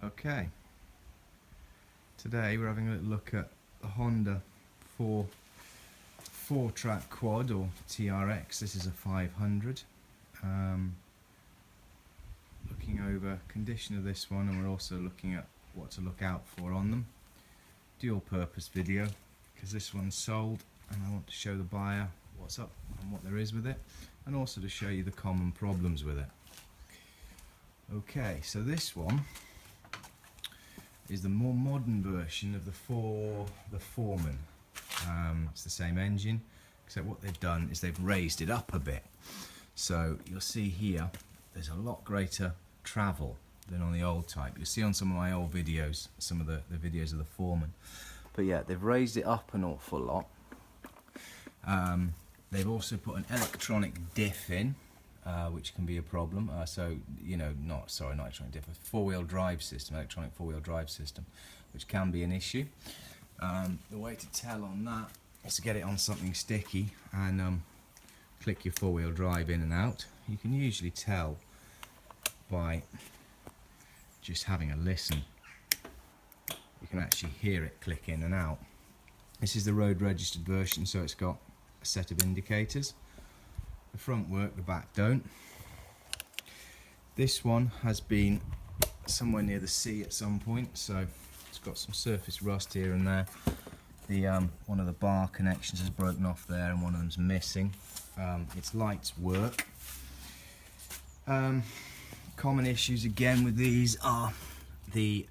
Okay, today we're having a little look at the Honda 4-track quad, or TRX. This is a 500. Looking over condition of this one, and we're also looking at what to look out for on them. Dual purpose video, because this one's sold and I want to show the buyer what's up and what there is with it, and also to show you the common problems with it. Okay, so this one is the more modern version of the Foreman. It's the same engine, except what they've done is they've raised it up a bit. So you'll see here there's a lot greater travel than on the old type. You'll see on some of my old videos, some of the videos of the Foreman. But yeah, they've raised it up an awful lot. They've also put an electronic diff in, which can be a problem. So, you know, not electronic diff, a four-wheel drive system, electronic four-wheel drive system, which can be an issue. The way to tell on that is to get it on something sticky and click your four-wheel drive in and out. You can usually tell by just having a listen. You can actually hear it click in and out. This is the road registered version, so it's got a set of indicators. The front work, the back don't. This one has been somewhere near the sea at some point, so it's got some surface rust here and there. One of the bar connections has broken off there, and one of them's missing. Its lights work. Common issues again with these are the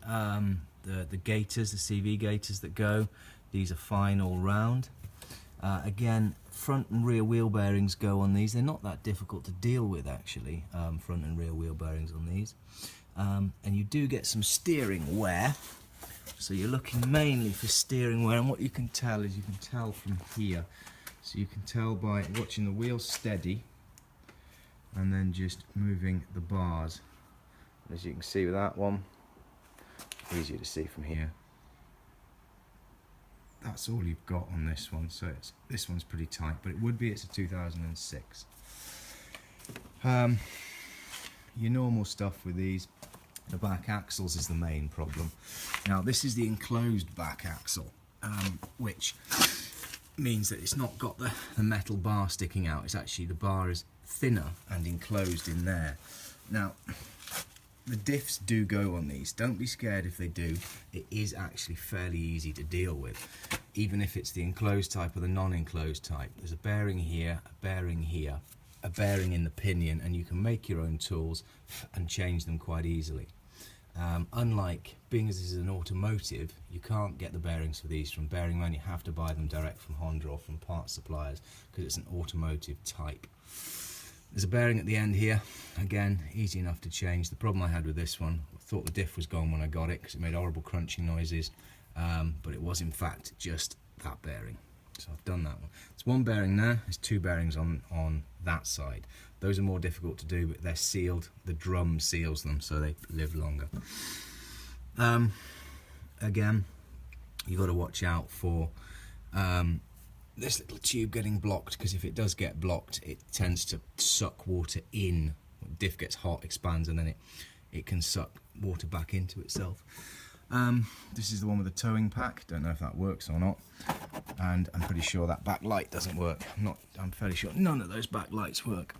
gaiters, the CV gaiters that go. These are fine all round. Again, front and rear wheel bearings go on these. They're not that difficult to deal with, actually, front and rear wheel bearings on these. And you do get some steering wear, so you're looking mainly for steering wear. And what you can tell is, you can tell from here. So you can tell by watching the wheel steady and then just moving the bars. As you can see with that one, easier to see from here. That's all you've got on this one, so this one's pretty tight, but it would be, it's a 2006. Your normal stuff with these, the back axles is the main problem. Now this is the enclosed back axle, which means that it's not got the metal bar sticking out. It's actually, the bar is thinner and enclosed in there. Now the diffs do go on these. Don't be scared if they do. It is actually fairly easy to deal with, even if it's the enclosed type or the non-enclosed type. There's a bearing here, a bearing here, a bearing in the pinion, and you can make your own tools and change them quite easily. Unlike, being as this is an automotive, you can't get the bearings for these from Bearing Man. You have to buy them direct from Honda or from parts suppliers, because it's an automotive type. There's a bearing at the end here, again, easy enough to change. The problem I had with this one, I thought the diff was gone when I got it, because it made horrible crunching noises, but it was in fact just that bearing. So I've done that one. It's one bearing there, there's two bearings on that side. Those are more difficult to do, but they're sealed. The drum seals them, so they live longer. Again, you've got to watch out for this little tube getting blocked, because if it does get blocked, it tends to suck water in. When the diff gets hot, expands, and then it can suck water back into itself. This is the one with the towing pack. Don't know if that works or not, and I'm pretty sure that back light doesn't work. I'm fairly sure none of those back lights work.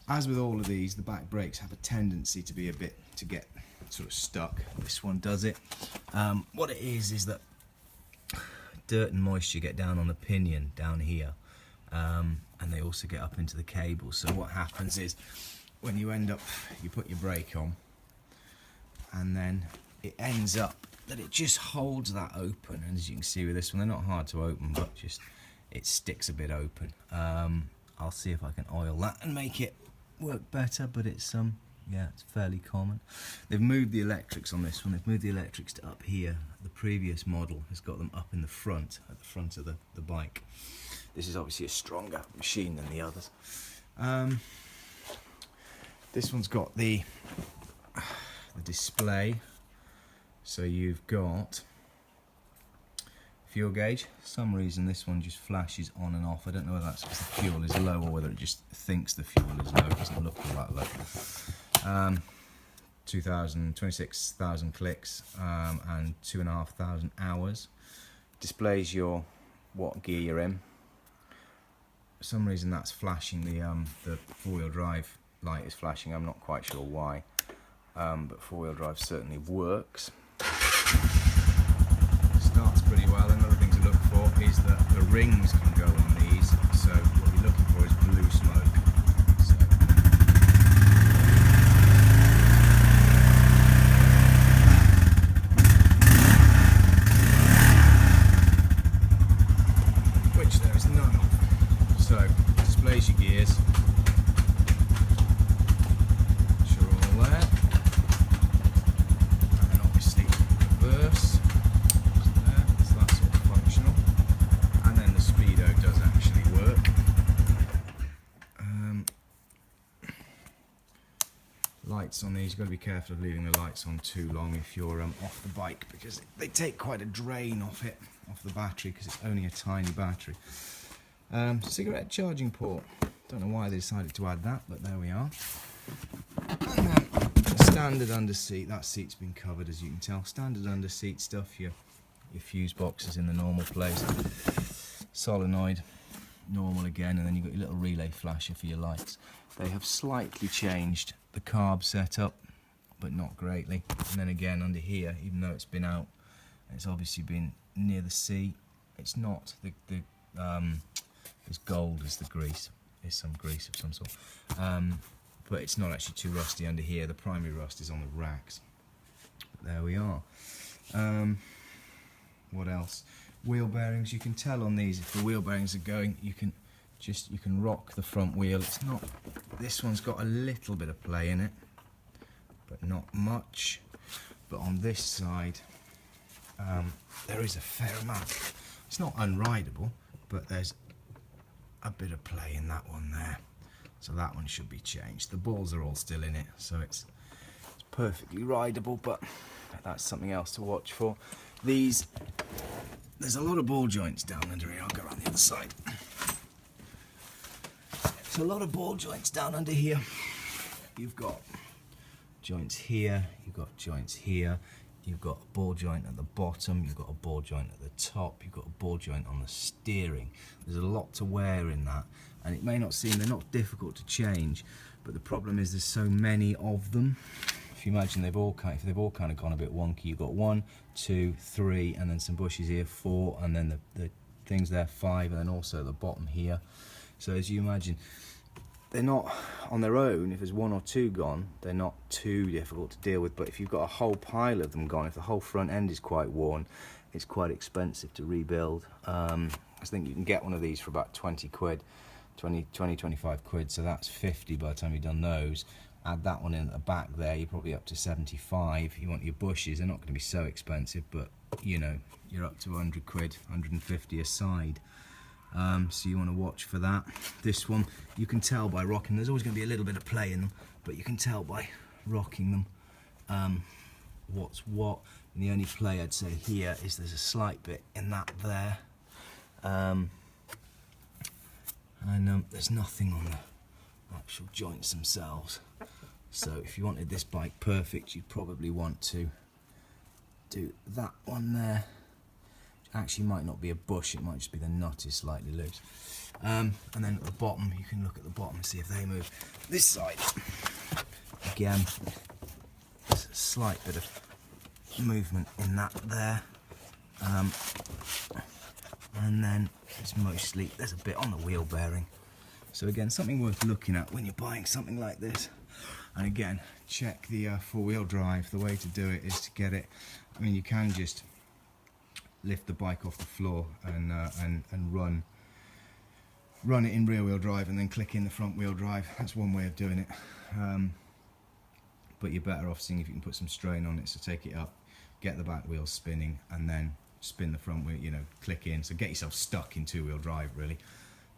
As with all of these, the back brakes have a tendency to be to get sort of stuck. This one does it. What it is that dirt and moisture get down on the pinion down here, and they also get up into the cable. So what happens is, when you you put your brake on, and then it ends up that it just holds that open. And as you can see with this one, they're not hard to open, but just it sticks a bit open. I'll see if I can oil that and make it work better, but it's yeah, it's fairly common. They've moved the electrics on this one. They've moved the electrics to up here. The previous model has got them up in the front, at the front of the bike. This is obviously a stronger machine than the others. This one's got the display. So you've got fuel gauge. For some reason this one just flashes on and off. I don't know whether that's because the fuel is low or whether it just thinks the fuel is low. It doesn't look all that low. 26,000 clicks, and 2,500 hours. Displays your what gear you're in. For some reason that's flashing, the four-wheel drive light is flashing. I'm not quite sure why, but four-wheel drive certainly works. Starts pretty well. Another thing to look for is that the rings can go on these, so what you're looking for is blue smoke. Which there is none of. So displays your gears. Sure, all there. And then obviously reverse. Lights on these, you've got to be careful of leaving the lights on too long if you're off the bike, because they take quite a drain off the battery, because it's only a tiny battery. Cigarette charging port, don't know why they decided to add that, but there we are. And then standard under seat, that seat's been covered as you can tell. Standard under seat stuff, your fuse boxes in the normal place, solenoid, normal again, and then you've got your little relay flasher for your lights. They have slightly changed the carb setup, but not greatly. And then again under here, even though it's been out, it's obviously been near the sea. It's not as gold as the grease. There's some grease of some sort, but it's not actually too rusty under here. The primary rust is on the racks. But there we are. What else? Wheel bearings. You can tell on these if the wheel bearings are going. You can rock the front wheel. It's not. This one's got a little bit of play in it, but not much. But on this side, there is a fair amount. It's not unrideable, but there's a bit of play in that one there. So that one should be changed. The balls are all still in it, so it's perfectly rideable, but that's something else to watch for. There's a lot of ball joints down under here. I'll go around the other side. There's a lot of ball joints down under here. You've got joints here, you've got joints here, you've got a ball joint at the bottom, you've got a ball joint at the top, you've got a ball joint on the steering. There's a lot to wear in that, and it may not seem, they're not difficult to change, but the problem is there's so many of them. If you imagine they've all kind of gone a bit wonky. You've got 1, 2, 3, and then some bushes here, 4, and then the things there, 5, and then also the bottom here. So as you imagine, they're not on their own. If there's 1 or 2 gone, they're not too difficult to deal with. But if you've got a whole pile of them gone, if the whole front end is quite worn, it's quite expensive to rebuild. I think you can get one of these for about 20 quid, 25 quid. So that's 50 by the time you've done those. Add that one in at the back there, you're probably up to 75. You want your bushes, they're not going to be so expensive, but you know, you're up to 100 quid, 150 a side. So you want to watch for that. This one, you can tell by rocking, there's always going to be a little bit of play in them, but you can tell by rocking them what's what. And the only play I'd say here is there's a slight bit in that there. And there's nothing on the actual joints themselves. So if you wanted this bike perfect, you'd probably want to do that one there. Actually might not be a bush, it might just be the nut is slightly loose. And then at the bottom, you can look at the bottom and see if they move. This side, again, there's a slight bit of movement in that there. And then there's a bit on the wheel bearing. So again, something worth looking at when you're buying something like this. And again, check the four-wheel drive. The way to do it is to get it, I mean, you can just lift the bike off the floor and run it in rear-wheel drive and then click in the front-wheel drive. That's one way of doing it. But you're better off seeing if you can put some strain on it. So take it up, get the back wheels spinning, and then spin the front wheel, you know, click in. So get yourself stuck in two-wheel drive, really,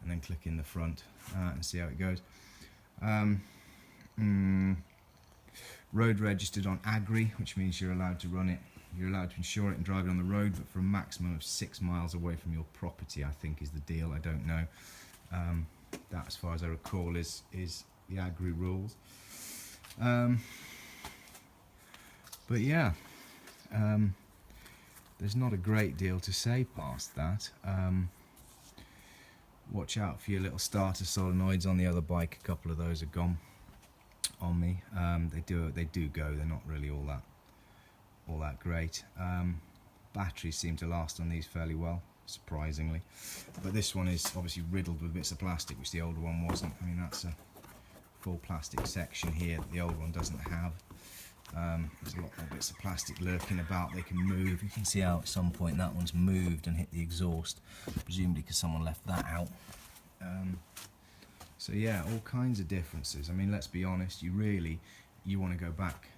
and then click in the front and see how it goes. Road registered on Agri, which means you're allowed to run it. You're allowed to insure it and drive it on the road, but for a maximum of 6 miles away from your property, I think is the deal. I don't know. That, as far as I recall, is the Agri rules. But yeah, there's not a great deal to say past that. Watch out for your little starter solenoids on the other bike. A couple of those are gone on me. They do go. They're not really all that great. Batteries seem to last on these fairly well, surprisingly. But this one is obviously riddled with bits of plastic, which the older one wasn't. I mean, that's a full plastic section here that the old one doesn't have. There's a lot more bits of plastic lurking about. They can move. You can see how at some point that one's moved and hit the exhaust, presumably because someone left that out. So yeah, all kinds of differences. I mean, let's be honest, you want to go back.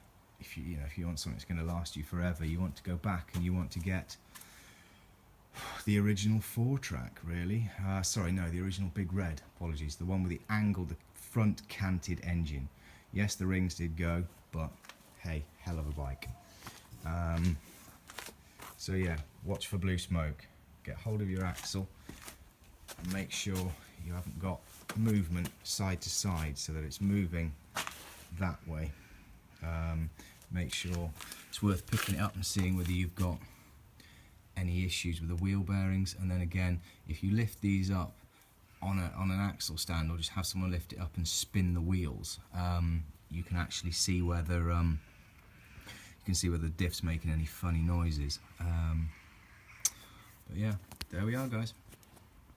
If you want something that's going to last you forever, you want to go back and you want to get the original 4-track, really. Sorry, no, the original Big Red, apologies. The one with the angled, the front canted engine. Yes, the rings did go, but hey, hell of a bike. So yeah, watch for blue smoke. Get hold of your axle and make sure you haven't got movement side to side so that it's moving that way. Make sure it's worth picking it up and seeing whether you've got any issues with the wheel bearings. And then again, if you lift these up on an axle stand, or just have someone lift it up and spin the wheels, you can actually see whether the diff's making any funny noises. But yeah, there we are, guys.